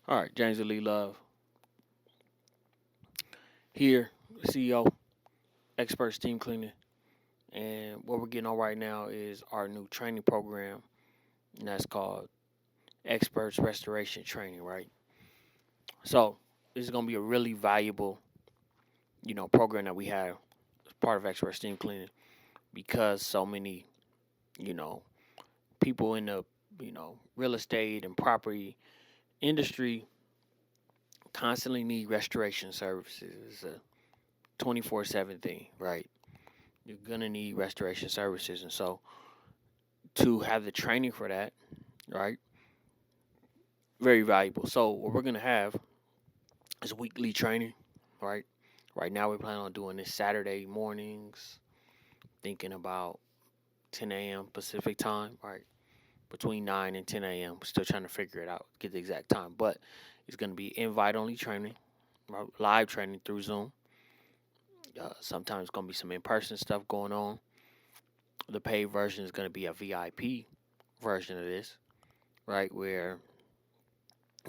All right, James Lee Love here, CEO, ExpertsSteamCleaning, and what we're getting on right now is our new training program, and that's called Experts Restoration Training. Right, so this is gonna be a really valuable, program that we have as part of ExpertsSteamCleaning because so many, you know, people in the, real estate and property industry constantly need restoration services. It's a 24/7 thing, right? You're gonna need restoration services, and so to have the training for that, right, very valuable. So what we're gonna have is weekly training, right? Right now we plan on doing this Saturday mornings, thinking about 10 a.m. Pacific time, right? Between 9 and 10 a.m. Still trying to figure it out, get the exact time, but it's gonna be invite only training, right? Live training through Zoom. Sometimes it's gonna be some in person stuff going on. The paid version is gonna be a VIP version of this, right? Where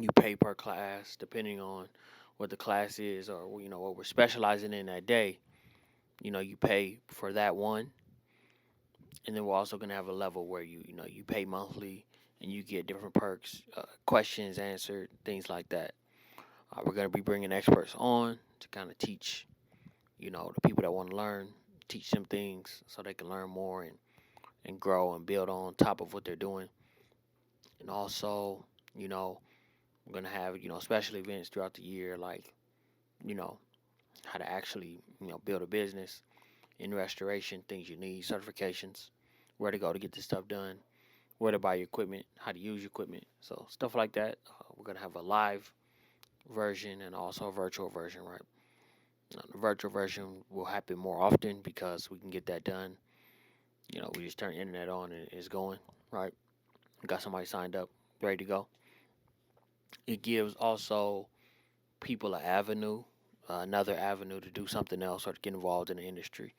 you pay per class depending on what the class is or what we're specializing in that day. You pay for that one, and then we're also going to have a level where you pay monthly and you get different perks, questions answered, things like that. We're going to be bringing experts on to kind of teach the people that want to learn, teach them things so they can learn more and grow and build on top of what they're doing. And also, you know we're going to have special events throughout the year, like you know how to actually build a business in restoration, things you need, certifications, where to go to get this stuff done, where to buy your equipment, how to use your equipment, so stuff like that. We're gonna have a live version and also a virtual version, right? The virtual version will happen more often because we can get that done. We just turn the internet on and it's going, right? We got somebody signed up, ready to go. It gives also people an avenue, another avenue to do something else or to get involved in the industry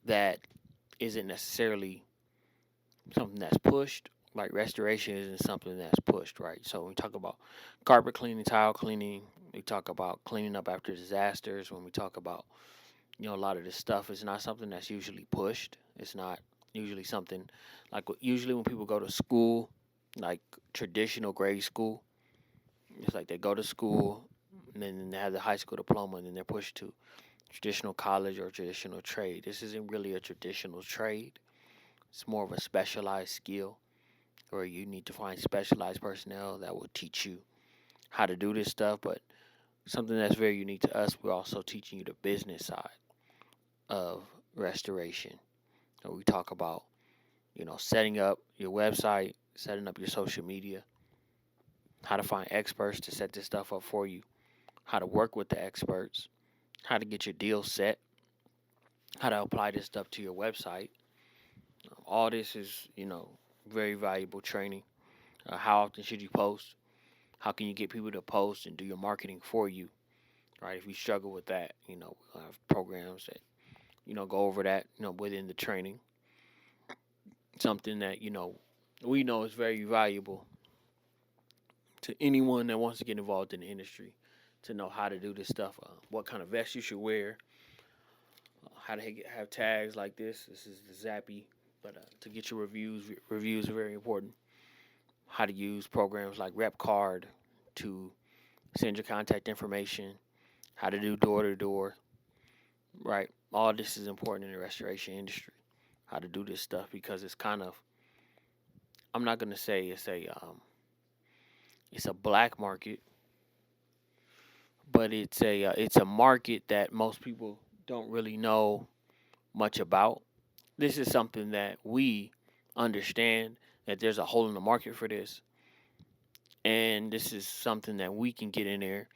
that isn't necessarily something that's pushed. Like restoration isn't something that's pushed, right? So when we talk about carpet cleaning, tile cleaning, we talk about cleaning up after disasters. When we talk about a lot of this stuff, is not something that's usually pushed. It's not usually something like usually when people go to school, like traditional grade school, it's like they go to school and then they have the high school diploma and then they're pushed to traditional college or traditional trade. This isn't really a traditional trade. It's more of a specialized skill where you need to find specialized personnel that will teach you how to do this stuff. But something that's very unique to us, we're also teaching you the business side of restoration. So we talk about, setting up your website, setting up your social media, how to find experts to set this stuff up for you, how to work with the experts, how to get your deal set, how to apply this stuff to your website. All this is, very valuable training. How often should you post? How can you get people to post and do your marketing for you? Right? If you struggle with that, we'll have programs that, go over that, within the training. Something that, we know is very valuable to anyone that wants to get involved in the industry to know how to do this stuff, what kind of vest you should wear, how to have tags like this. This is the Zappy, but to get your reviews are very important. How to use programs like RepCard to send your contact information, how to do door to door, right? All this is important in the restoration industry. How to do this stuff because it's kind of, I'm not gonna say it's a black market, but it's a market that most people don't really know much about. This is something that we understand that there's a hole in the market for this, and this is something that we can get in there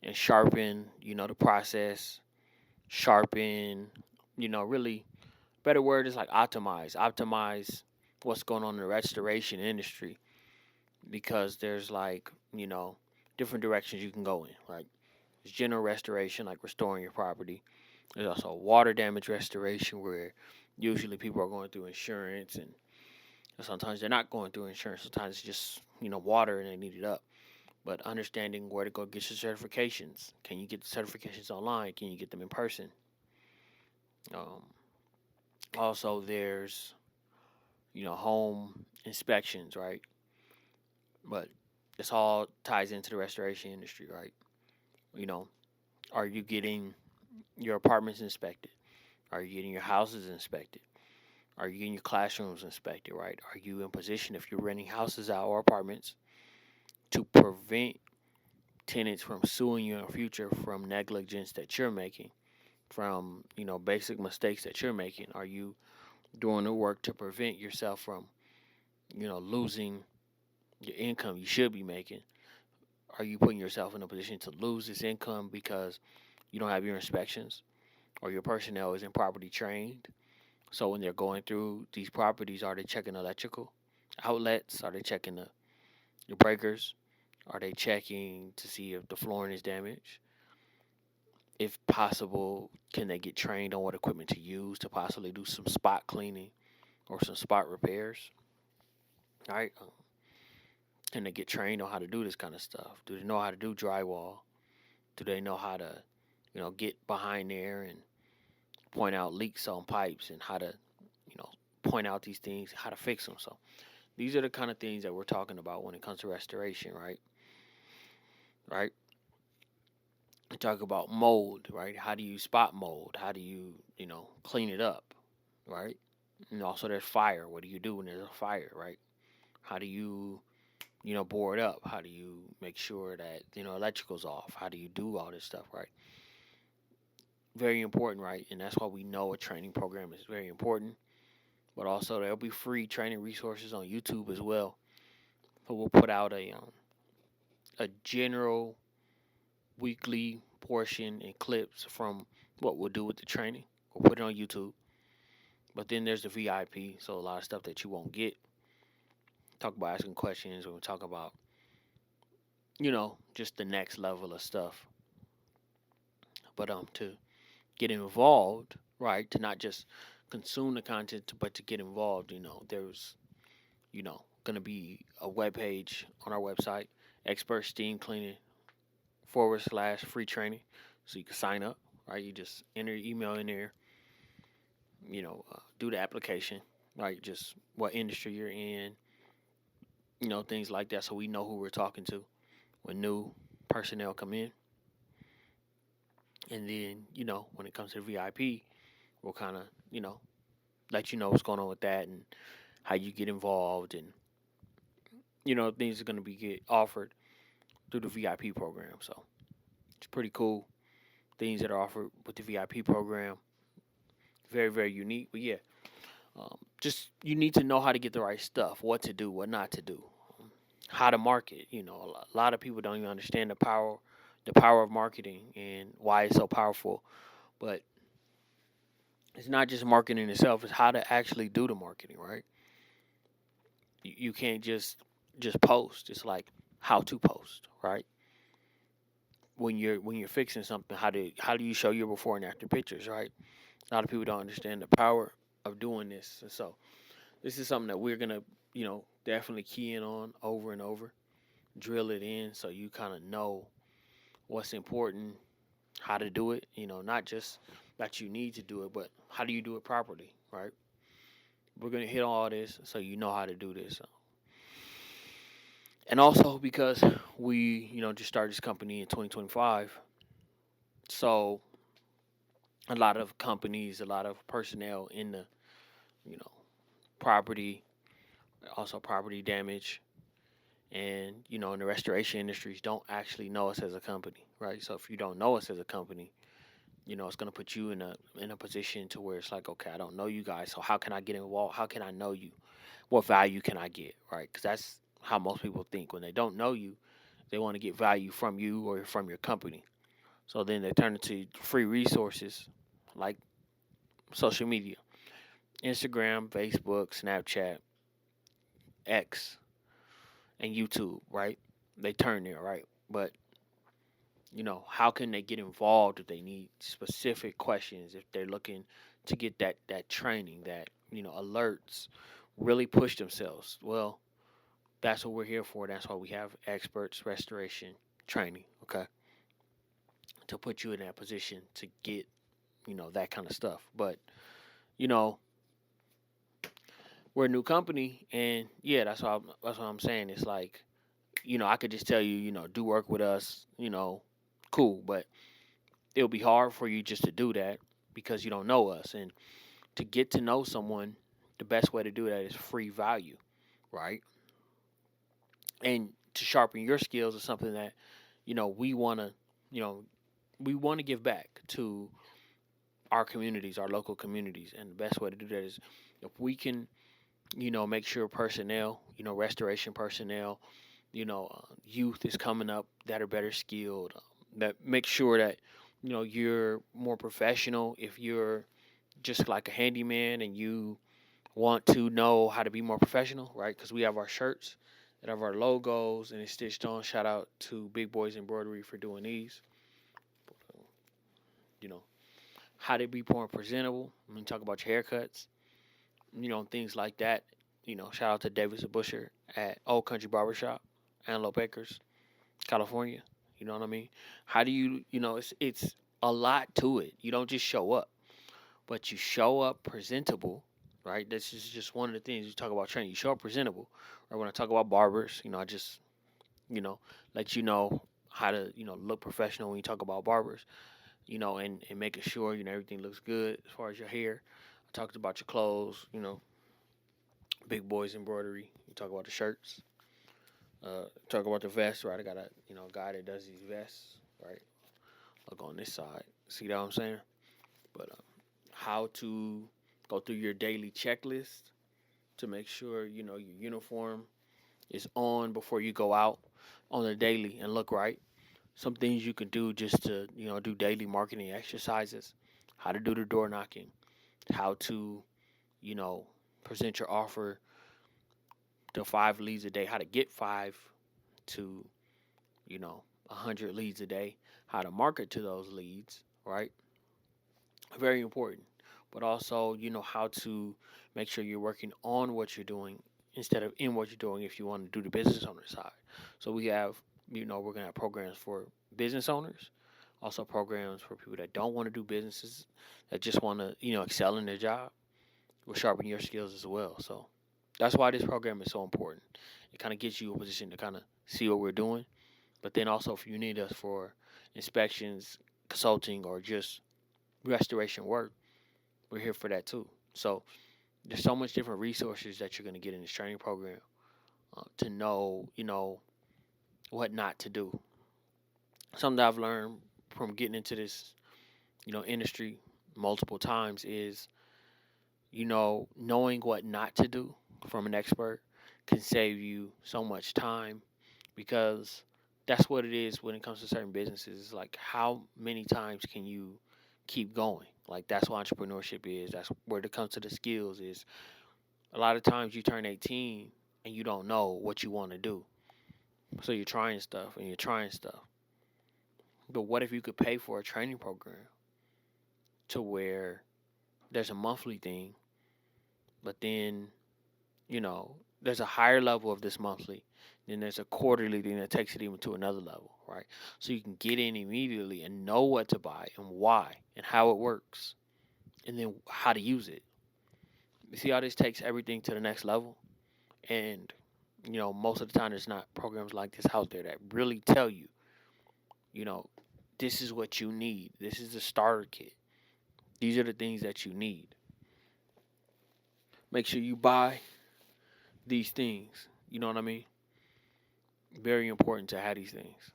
and sharpen, the process, sharpen, really better word is like optimize what's going on in the restoration industry because there's like, different directions you can go in, right? There's general restoration, like restoring your property. There's also water damage restoration where usually people are going through insurance and sometimes they're not going through insurance. Sometimes it's just, water and they need it up. but understanding where to go get your certifications. Can you get the certifications online? Can you get them in person? Um, Also, there's home inspections, right? But this all ties into the restoration industry, right? You know, are you getting your apartments inspected? Are you getting your houses inspected? Are you getting your classrooms inspected, right? Are you in position, if you're renting houses out or apartments, to prevent tenants from suing you in the future from negligence that you're making, from basic mistakes that you're making? Are you doing the work to prevent yourself from losing your income you should be making? Are you putting yourself in a position to lose this income because you don't have your inspections or your personnel isn't properly trained? So when they're going through these properties, are they checking electrical outlets? Are they checking the breakers? Are they checking to see if the flooring is damaged? If possible, can they get trained on what equipment to use to possibly do some spot cleaning or some spot repairs? All right. Can they get trained on how to do this kind of stuff? Do they know how to do drywall? Do they know how to, get behind there and point out leaks on pipes and how to, point out these things, how to fix them? So these are the kind of things that we're talking about when it comes to restoration, right? Right. We talk about mold, right? How do you spot mold? How do you, clean it up, right? And also there's fire. What do you do when there's a fire, right? How do you, board up? How do you make sure that, electrical's off? How do you do all this stuff, right? Very important, right? And that's why we know a training program is very important. But also there'll be free training resources on YouTube as well. So we'll put out a general weekly portion and clips from what we'll do with the training. We'll put it on YouTube. But then there's the VIP, so a lot of stuff that you won't get. Talk about asking questions. We'll talk about, just the next level of stuff. But to get involved, right? To not just consume the content, but to get involved. There's going to be a web page on our website, ExpertsSteamCleaning / free training, so you can sign up. Right, you just enter your email in there. Do the application. Right, just what industry you're in. Things like that, so we know who we're talking to when new personnel come in. And then when it comes to VIP, we'll kind of let you know what's going on with that and how you get involved, and things are going to be get offered through the VIP program. So it's pretty cool things that are offered with the VIP program. Very, very unique. But yeah, just you need to know how to get the right stuff, what to do, what not to do, how to market. A lot of people don't even understand the power of marketing and why it's so powerful. But it's not just marketing itself; it's how to actually do the marketing, right? You can't just post. It's like how to post, right? When you're fixing something, how do you show your before and after pictures, right? A lot of people don't understand the power of doing this. And so this is something that we're gonna, definitely key in on over and over, drill it in so you kind of know what's important, how to do it. Not just that you need to do it, but how do you do it properly, right? We're gonna hit all this so you know how to do this. And also because we, just started this company in 2025, so a lot of companies, a lot of personnel in the, you know, property, also property damage, and in the restoration industries don't actually know us as a company, right? So if you don't know us as a company, it's gonna put you in a position to where it's like, okay, I don't know you guys, so how can I get involved? How can I know you? What value can I get, right? Because that's how most people think when they don't know you. They want to get value from you or from your company. So then they turn to free resources like social media, Instagram, Facebook, Snapchat, X, and YouTube, right? They turn there, right? But how can they get involved if they need specific questions, if they're looking to get that training, that alerts, really push themselves? Well, That's what we're here for. That's why we have experts restoration training, okay? To put you in that position to get, that kind of stuff. But, you know, we're a new company, and yeah, that's what I'm saying. It's like, I could just tell you, do work with us, cool, but it'll be hard for you just to do that because you don't know us. And to get to know someone, the best way to do that is free value, right? And to sharpen your skills is something that, we want to, you know, we want to give back to our communities, our local communities. And the best way to do that is if we can, make sure personnel, restoration personnel, youth is coming up that are better skilled, that make sure that, you're more professional. If you're just like a handyman and you want to know how to be more professional, right? Because we have our shirts that have our logos and it's stitched on. Shout out to Big Boys Embroidery for doing these. You know, how to be more presentable. I mean, talk about your haircuts, things like that. Shout out to Davis and Busher at Old Country Barbershop, Antelope Acres, California. You know what I mean? How do you, it's a lot to it. You don't just show up, but you show up presentable, right? This is just one of the things you talk about training. You show up presentable. Or when I talk about barbers, I just, you know, let you know how to, look professional when you talk about barbers, and making sure, everything looks good as far as your hair. I talked about your clothes, Big Boys Embroidery. You talk about the shirts. Talk about the vests, right? I got a, guy that does these vests, right? Look on this side. See what I'm saying? But how to go through your daily checklist to make sure your uniform is on before you go out on the daily and look right. Some things you can do just to do daily marketing exercises. How to do the door knocking. How to you know present your offer to 5 leads a day. How to get 5 to 100 leads a day. How to market to those leads. Right. Very important. But also, how to make sure you're working on what you're doing instead of in what you're doing if you want to do the business owner side. So we have, we're going to have programs for business owners, also programs for people that don't want to do businesses, that just want to, excel in their job. We'll sharpen your skills as well. So that's why this program is so important. It kind of gets you a position to kind of see what we're doing. But then also, if you need us for inspections, consulting, or just restoration work, we're here for that too. So there's so much different resources that you're going to get in this training program to know, what not to do. Something that I've learned from getting into this, industry multiple times is, knowing what not to do from an expert can save you so much time because that's what it is when it comes to certain businesses. It's like how many times can you keep going? Like that's what entrepreneurship is. That's where it comes to the skills is a lot of times you turn 18 and you don't know what you want to do. So you're trying stuff and you're trying stuff. But what if you could pay for a training program to where there's a monthly thing, but then, there's a higher level of this monthly, then there's a quarterly thing that takes it even to another level, right? So you can get in immediately and know what to buy and why and how it works and then how to use it. You see how this takes everything to the next level? And, most of the time there's not programs like this out there that really tell you, you know, this is what you need. This is the starter kit. These are the things that you need. Make sure you buy these things. You know what I mean? Very important to have these things.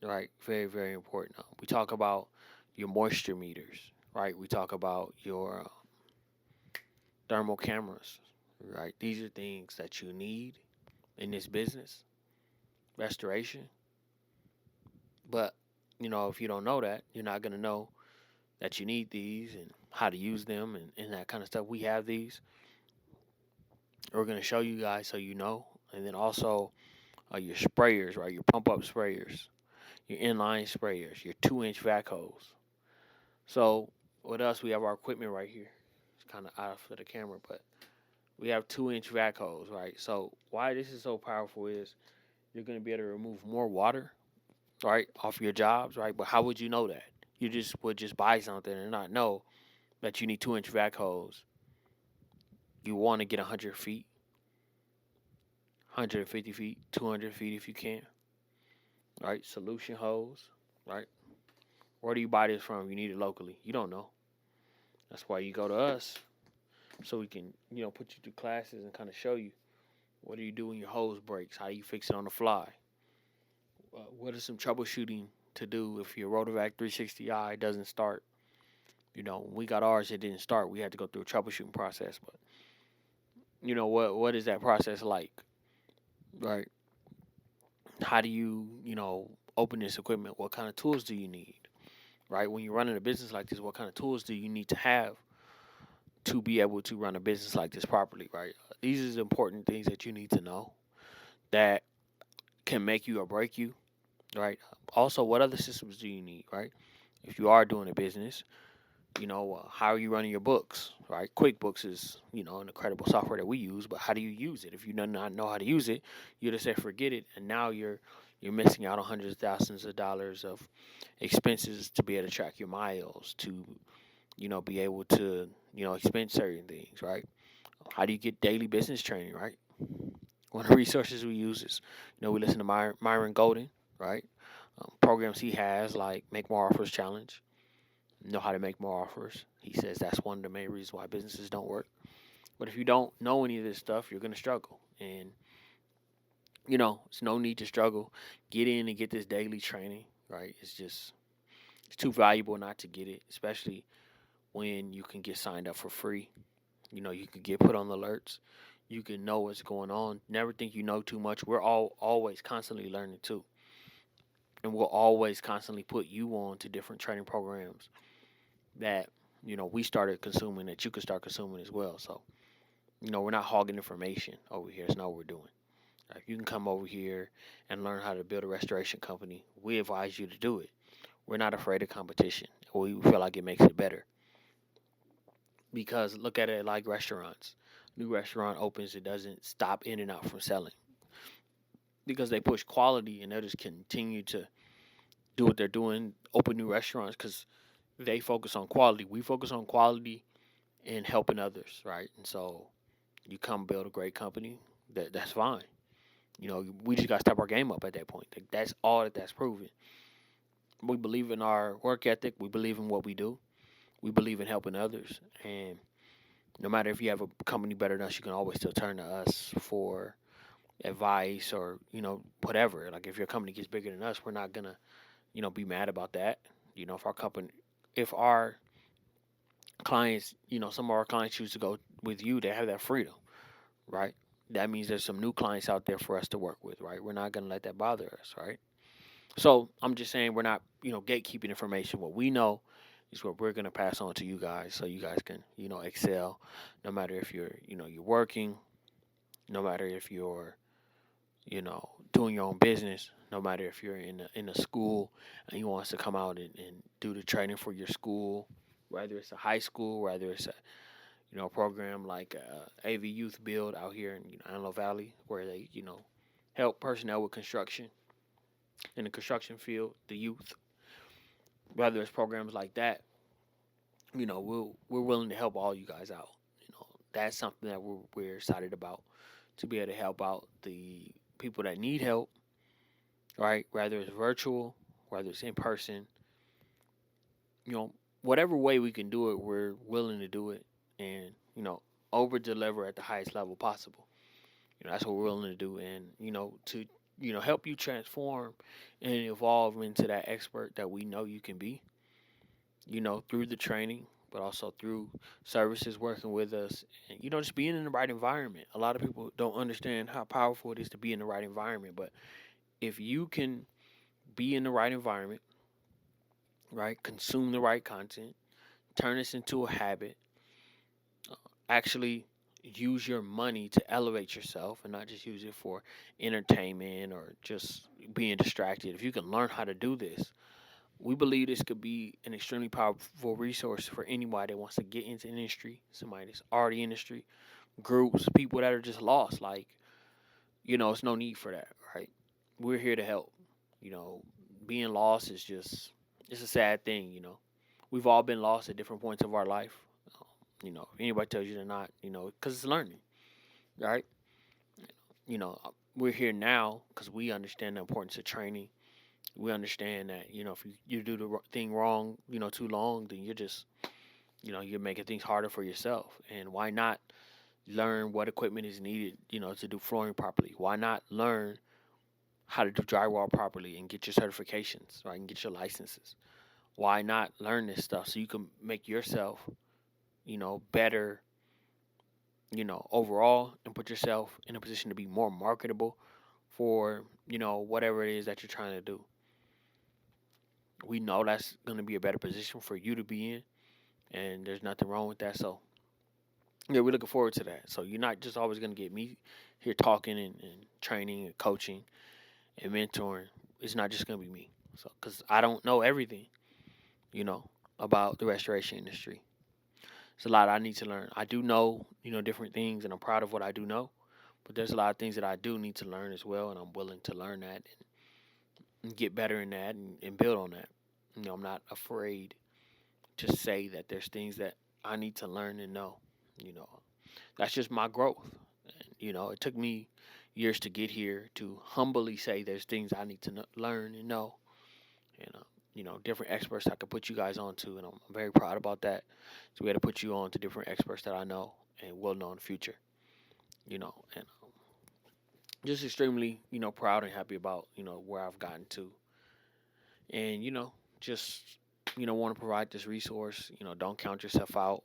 Right? Very, very important. We talk about your moisture meters, right? We talk about your thermal cameras, right? These are things that you need in this business, restoration. But, if you don't know that, you're not going to know that you need these and how to use them and that kind of stuff. We have these. We're going to show you guys so you know. And then also your sprayers, right? Your pump up sprayers, your inline sprayers, your 2-inch vac hose. So with us, we have our equipment right here. It's kind of out of the camera, but we have 2-inch vac hose, right? So why this is so powerful is you're going to be able to remove more water, right, off your jobs, right? But how would you know that? You just would just buy something and not know that you need 2-inch vac hose. You want to get 100 feet, 150 feet, 200 feet if you can, right? Solution hose, right? Where do you buy this from? You need it locally. You don't know. That's why you go to us so we can, put you through classes and kind of show you what do you do when your hose breaks? How do you fix it on the fly? What is some troubleshooting to do if your Rotovac 360i doesn't start? When we got ours, it didn't start. We had to go through a troubleshooting process. But what is that process like, right? How do you open this equipment? What kind of tools do you need, right? When you're running a business like this, what kind of tools do you need to have to be able to run a business like this properly, right? These are important things that you need to know that can make you or break you, right? Also, what other systems do you need, right? If you are doing a business, how are you running your books, right? QuickBooks is, an incredible software that we use, but how do you use it? If you do not know how to use it, you just say forget it, and now you're missing out on hundreds of thousands of dollars of expenses to be able to track your miles, to be able to expense certain things, right? How do you get daily business training, right? One of the resources we use is, we listen to Myron Golden, right? Programs he has like Make More Offers Challenge, know how to make more offers. He says that's one of the main reasons why businesses don't work. But if you don't know any of this stuff, you're going to struggle. And, it's no need to struggle. Get in and get this daily training, right? It's too valuable not to get it, especially when you can get signed up for free. You can get put on the alerts. You can know what's going on. Never think you know too much. We're all always constantly learning too. And we'll always constantly put you on to different training programs that, we started consuming that you can start consuming as well. So, we're not hogging information over here. It's not what we're doing. Like, you can come over here and learn how to build a restoration company. We advise you to do it. We're not afraid of competition. We feel like it makes it better. Because look at it like restaurants. New restaurant opens, it doesn't stop in and out from selling. Because they push quality and they'll just continue to do what they're doing, open new restaurants because they focus on quality. We focus on quality and helping others, right? And so you come build a great company, that's fine. We just got to step our game up at that point. That's all that's proven. We believe in our work ethic. We believe in what we do. We believe in helping others. And no matter if you have a company better than us, you can always still turn to us for advice or, whatever. Like if your company gets bigger than us, we're not going to, be mad about that. If our clients, some of our clients choose to go with you, they have that freedom, right? That means there's some new clients out there for us to work with, right? We're not going to let that bother us, right? So I'm just saying we're not, gatekeeping information. What we know is what we're going to pass on to you guys so you guys can, excel no matter if you're working, no matter if you're, doing your own business, no matter if you're in a school and you want us to come out and do the training for your school, whether it's a high school, whether it's a program like AV Youth Build out here in Antelope Valley, where they help personnel with construction in the construction field, the youth. Whether it's programs like that, we're willing to help all you guys out. That's something that we're excited about, to be able to help out the people that need help, right? Whether it's virtual, whether it's in person, whatever way we can do it, we're willing to do it, and over deliver at the highest level possible. That's what we're willing to do, and to help you transform and evolve into that expert that we know you can be. Through the training, but also through services working with us, and just being in the right environment. A lot of people don't understand how powerful it is to be in the right environment, but if you can be in the right environment, right, consume the right content, turn this into a habit, actually use your money to elevate yourself and not just use it for entertainment or just being distracted. If you can learn how to do this, we believe this could be an extremely powerful resource for anybody that wants to get into industry, somebody that's already in industry, groups, people that are just lost. Like, it's no need for that, right? We're here to help. You know, being lost is just, it's a sad thing, We've all been lost at different points of our life. If anybody tells you they're not, because it's learning, right? We're here now because we understand the importance of training. We understand that, if you do the thing wrong, too long, then you're just, you're making things harder for yourself. And why not learn what equipment is needed, to do flooring properly? Why not learn how to do drywall properly and get your certifications, right, and get your licenses? Why not learn this stuff so you can make yourself, better, overall, and put yourself in a position to be more marketable for, whatever it is that you're trying to do. We know that's going to be a better position for you to be in, and there's nothing wrong with that. So, yeah, we're looking forward to that. So, you're not just always going to get me here talking and training and coaching and mentoring. It's not just going to be me. So, because I don't know everything, you know, about the restoration industry. It's a lot I need to learn. I do know, different things, and I'm proud of what I do know. But there's a lot of things that I do need to learn as well, and I'm willing to learn that and get better in that and build on that. I'm not afraid to say that there's things that I need to learn and know. You know, that's just my growth. And, it took me years to get here to humbly say there's things I need to learn and know. And, different experts I could put you guys on to, and I'm very proud about that. So we had to put you on to different experts that I know and will know in the future. And just extremely, proud and happy about, where I've gotten to. And, just, want to provide this resource. Don't count yourself out.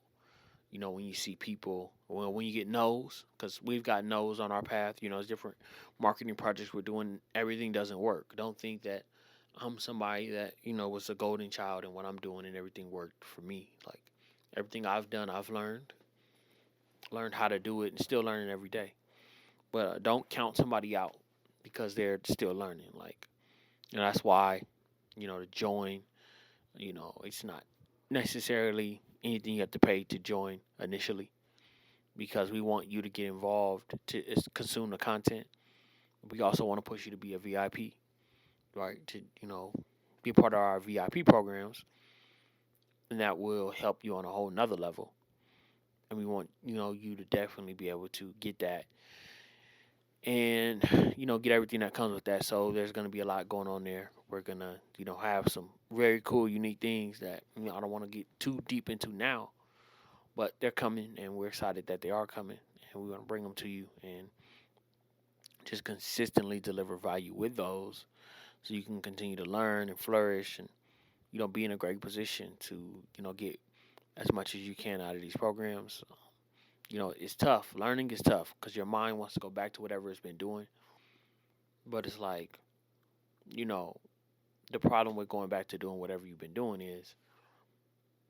When you see people, well, when you get no's, because we've got no's on our path, it's different marketing projects we're doing. Everything doesn't work. Don't think that I'm somebody that, was a golden child and what I'm doing and everything worked for me. Like, everything I've done, I've learned how to do it and still learning every day. But don't count somebody out because they're still learning. Like, that's why, to join, it's not necessarily anything you have to pay to join initially, because we want you to get involved to consume the content. We also want to push you to be a VIP, right? To, be a part of our VIP programs, and that will help you on a whole nother level. And we want, you to definitely be able to get that and, get everything that comes with that. So there's going to be a lot going on there. We're going to, have some very cool, unique things that, I don't want to get too deep into now, but they're coming and we're excited that they are coming, and we want to bring them to you and just consistently deliver value with those so you can continue to learn and flourish and, be in a great position to, get as much as you can out of these programs. It's tough. Learning is tough because your mind wants to go back to whatever it's been doing. But it's like, the problem with going back to doing whatever you've been doing is,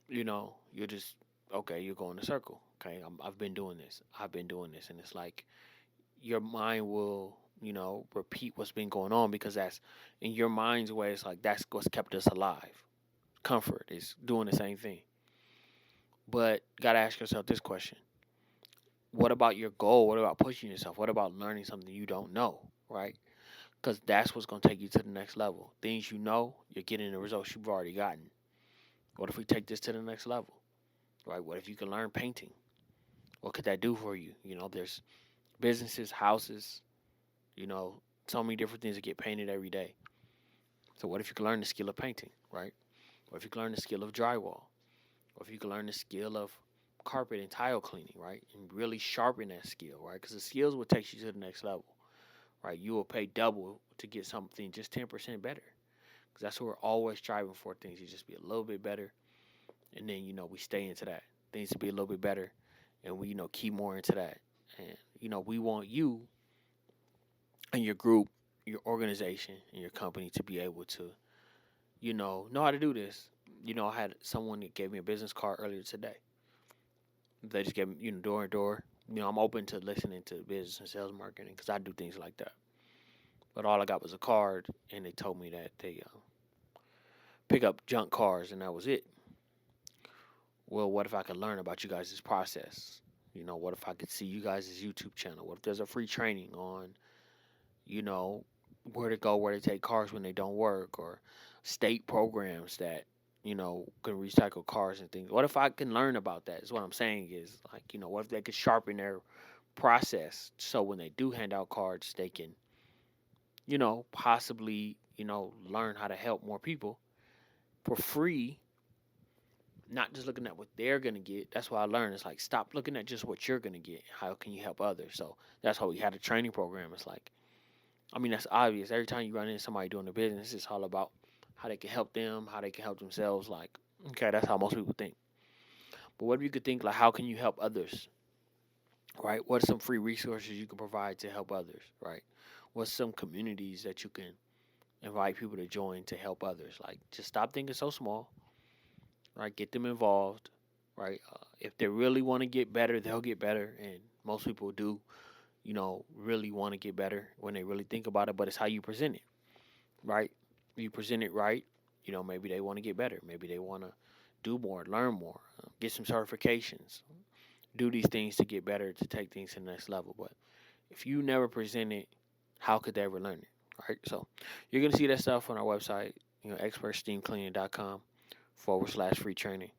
you're just, okay, you're going in a circle. Okay, I've been doing this. I've been doing this. And it's like your mind will, repeat what's been going on because that's in your mind's way. It's like that's what's kept us alive. Comfort is doing the same thing. But you got to ask yourself this question. What about your goal? What about pushing yourself? What about learning something you don't know, right? Because that's what's going to take you to the next level. Things you're getting the results you've already gotten. What if we take this to the next level, right? What if you can learn painting? What could that do for you? There's businesses, houses, so many different things that get painted every day. So what if you can learn the skill of painting, right? What if you can learn the skill of drywall? Or if you can learn the skill of carpet and tile cleaning, right? And really sharpen that skill, right? Because the skills will take you to the next level, right? You will pay double to get something just 10% better. Because that's what we're always striving for, things to just be a little bit better. And then, we stay into that. Things to be a little bit better. And we, keep more into that. And, we want you and your group, your organization, and your company to be able to, know how to do this. I had someone that gave me a business card earlier today. They just gave me, door to door. I'm open to listening to business and sales marketing because I do things like that. But all I got was a card, and they told me that they pick up junk cars, and that was it. Well, what if I could learn about you guys' process? What if I could see you guys' YouTube channel? What if there's a free training on, you know, where to go, where to take cars when they don't work, or state programs that, can recycle cars and things. What if I can learn about that? Is what I'm saying is like, what if they could sharpen their process so when they do hand out cards, they can, possibly, learn how to help more people for free, not just looking at what they're gonna get. That's what I learned. It's like stop looking at just what you're gonna get. How can you help others? So that's how we had a training program. It's like, I mean, that's obvious. Every time you run into somebody doing a business, it's all about how they can help them, how they can help themselves. Like, okay, that's how most people think. But what if you could think like, how can you help others? Right? What are some free resources you can provide to help others? Right? What's some communities that you can invite people to join to help others? Like, just stop thinking so small. Right? Get them involved. Right? If they really want to get better, they'll get better, and most people do. Really want to get better when they really think about it. But it's how you present it. Right? If you present it right, maybe they want to get better. Maybe they want to do more, learn more, get some certifications, do these things to get better, to take things to the next level. But if you never present it, how could they ever learn it? Right? So you're going to see that stuff on our website, expertsteamcleaning.com/free training.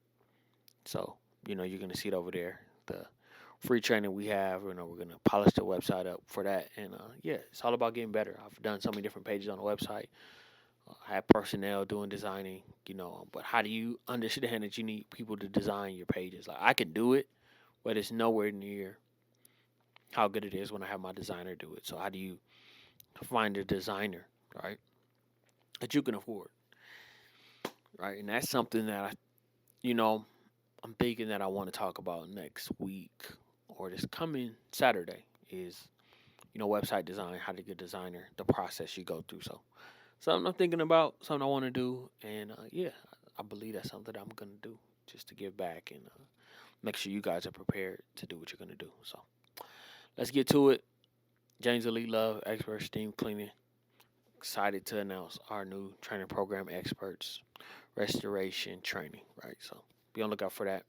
So, you're going to see it over there. The free training we have, we're going to polish the website up for that. And yeah, it's all about getting better. I've done so many different pages on the website. I have personnel doing designing, but how do you understand that you need people to design your pages? Like, I can do it, but it's nowhere near how good it is when I have my designer do it. So how do you find a designer, right, that you can afford, right? And that's something that I'm thinking that I want to talk about next week or this coming Saturday is, website design, how to get a designer, the process you go through. So something I'm thinking about, something I want to do, and yeah, I believe that's something that I'm gonna do just to give back and make sure you guys are prepared to do what you're gonna do. So let's get to it. James Elite Love, Expert Steam Cleaning. Excited to announce our new training program, Experts Restoration Training. Right, so be on the lookout for that.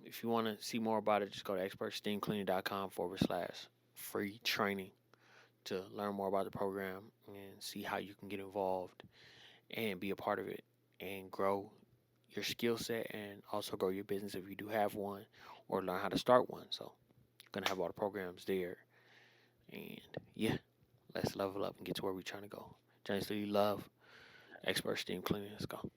If you want to see more about it, just go to expertsteamcleaning.com/free training to learn more about the program and see how you can get involved and be a part of it and grow your skill set and also grow your business if you do have one or learn how to start one. So you're going to have all the programs there. And yeah, let's level up and get to where we're trying to go. James Lee Love, Expert Steam Cleaning. Let's go.